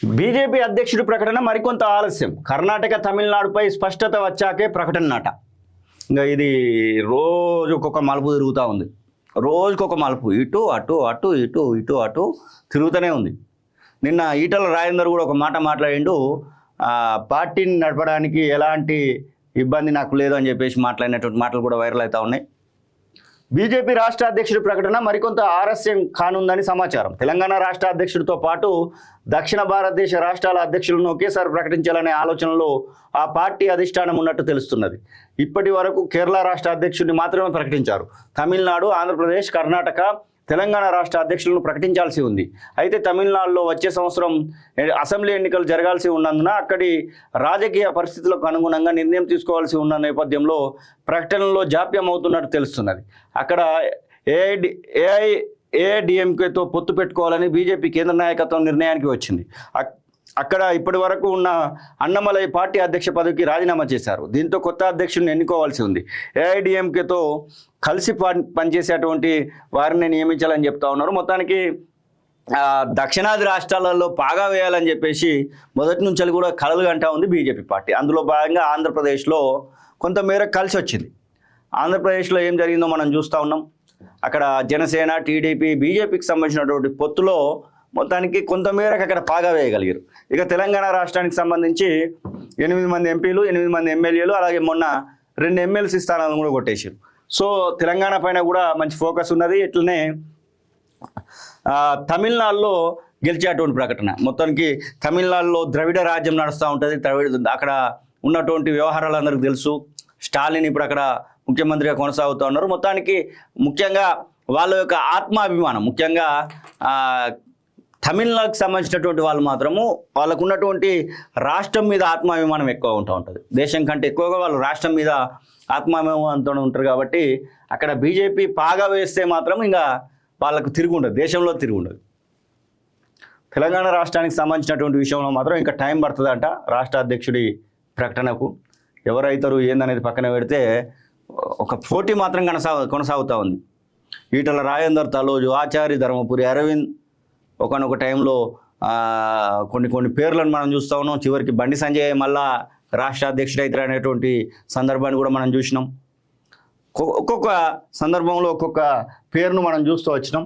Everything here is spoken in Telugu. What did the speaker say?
బీజేపీ అధ్యక్షుడి ప్రకటన మరికొంత ఆలస్యం. కర్ణాటక తమిళనాడుపై స్పష్టత వచ్చాకే ప్రకటన నాట. ఇంకా ఇది రోజుకొక మలుపు తిరుగుతూ ఉంది. రోజుకొక మలుపు, ఇటు అటు అటు ఇటు ఇటు అటు తిరుగుతూనే ఉంది. నిన్న ఈటల రాజేందర్ కూడా ఒక మాట మాట్లాడిండు. పార్టీని నడపడానికి ఎలాంటి ఇబ్బంది నాకు లేదు అని చెప్పేసి మాట్లాడినటువంటి మాటలు కూడా వైరల్ అవుతూ ఉన్నాయి. బీజేపీ రాష్ట్ర అధ్యక్షుడి ప్రకటన మరికొంత ఆలస్యం కానుందని సమాచారం. తెలంగాణ రాష్ట్ర అధ్యక్షుడితో పాటు దక్షిణ భారతదేశ రాష్ట్రాల అధ్యక్షులను ఒకేసారి ప్రకటించాలనే ఆలోచనలో ఆ పార్టీ అధిష్టానం ఉన్నట్టు తెలుస్తున్నది. ఇప్పటి వరకు కేరళ రాష్ట్ర అధ్యక్షుడిని మాత్రమే ప్రకటించారు. తమిళనాడు, ఆంధ్రప్రదేశ్, కర్ణాటక, తెలంగాణ రాష్ట్ర అధ్యక్షులను ప్రకటించాల్సి ఉంది. అయితే తమిళనాడులో వచ్చే సంవత్సరం అసెంబ్లీ ఎన్నికలు జరగాల్సి ఉన్నందున అక్కడి రాజకీయ పరిస్థితులకు అనుగుణంగా నిర్ణయం తీసుకోవాల్సి ఉన్న నేపథ్యంలో ప్రకటనలో జాప్యం అవుతున్నట్టు తెలుస్తున్నది. అక్కడ ఏఐడిఎంకేతో పొత్తు పెట్టుకోవాలని బీజేపీ కేంద్ర నాయకత్వం నిర్ణయానికి వచ్చింది. అక్కడ ఇప్పటి వరకు ఉన్న అన్నమలై పార్టీ అధ్యక్ష పదవికి రాజీనామా చేశారు. దీంతో కొత్త అధ్యక్షుడిని ఎన్నుకోవాల్సి ఉంది. ఏఐడిఎంకేతో కలిసి పనిచేసేటువంటి వారిని నియమించాలని చెప్తా ఉన్నారు. మొత్తానికి దక్షిణాది రాష్ట్రాలలో పాగా వేయాలని చెప్పేసి మొదటి నుంచి కూడా కలలు గంటా ఉంది బీజేపీ పార్టీ. అందులో భాగంగా ఆంధ్రప్రదేశ్లో కొంతమేర కలిసి వచ్చింది. ఆంధ్రప్రదేశ్లో ఏం జరిగిందో మనం చూస్తూ ఉన్నాం. అక్కడ జనసేన, టీడీపీ, బీజేపీకి సంబంధించినటువంటి పొత్తులో మొత్తానికి కొంతమేరకు అక్కడ పాగా వేయగలిగారు. ఇక తెలంగాణ రాష్ట్రానికి సంబంధించి 8 మంది ఎంపీలు, 8 మంది ఎమ్మెల్యేలు, అలాగే మొన్న 2 ఎమ్మెల్సీ స్థానాలను కూడా కొట్టేశారు. సో తెలంగాణ పైన కూడా మంచి ఫోకస్ ఉన్నది. ఇట్లనే తమిళనాడులో గెలిచేటువంటి ప్రకటన. మొత్తానికి తమిళనాడులో ద్రవిడ రాజ్యం నడుస్తూ ఉంటుంది. అక్కడ ఉన్నటువంటి వ్యవహారాలు అందరికీ తెలుసు. స్టాలిన్ ఇప్పుడు అక్కడ ముఖ్యమంత్రిగా కొనసాగుతూ ఉన్నారు. మొత్తానికి ముఖ్యంగా వాళ్ళ యొక్క ఆత్మాభిమానం, ముఖ్యంగా తమిళనాడుకు సంబంధించినటువంటి వాళ్ళు మాత్రము వాళ్ళకు ఉన్నటువంటి రాష్ట్రం మీద ఆత్మాభిమానం ఎక్కువ ఉంటుంది. దేశం కంటే ఎక్కువగా వాళ్ళు రాష్ట్రం మీద ఆత్మాభిమానంతో ఉంటారు. కాబట్టి అక్కడ బీజేపీ పాగా వేస్తే మాత్రం ఇంకా వాళ్ళకు తిరిగి ఉండదు, దేశంలో తిరిగి ఉండదు. తెలంగాణ రాష్ట్రానికి సంబంధించినటువంటి విషయంలో మాత్రం ఇంకా టైం పడుతుందంట. రాష్ట్ర అధ్యక్షుడి ప్రకటనకు ఎవరైతారు ఏందనేది పక్కన పెడితే ఒక పోటీ మాత్రం కొనసాగుతూ ఉంది. ఈటల రాజేందర్, తలోజు, ఆచారి, ధర్మపురి అరవింద్, ఒకనొక టైంలో కొన్ని పేర్లను మనం చూస్తూ ఉన్నాం. చివరికి బండి సంజయ్ మళ్ళా రాష్ట్ర అధ్యక్షుడు అవుతారు అనేటువంటి సందర్భాన్ని కూడా మనం చూసినాం. ఒక్కొక్క సందర్భంలో ఒక్కొక్క పేరును మనం చూస్తూ వచ్చినాం.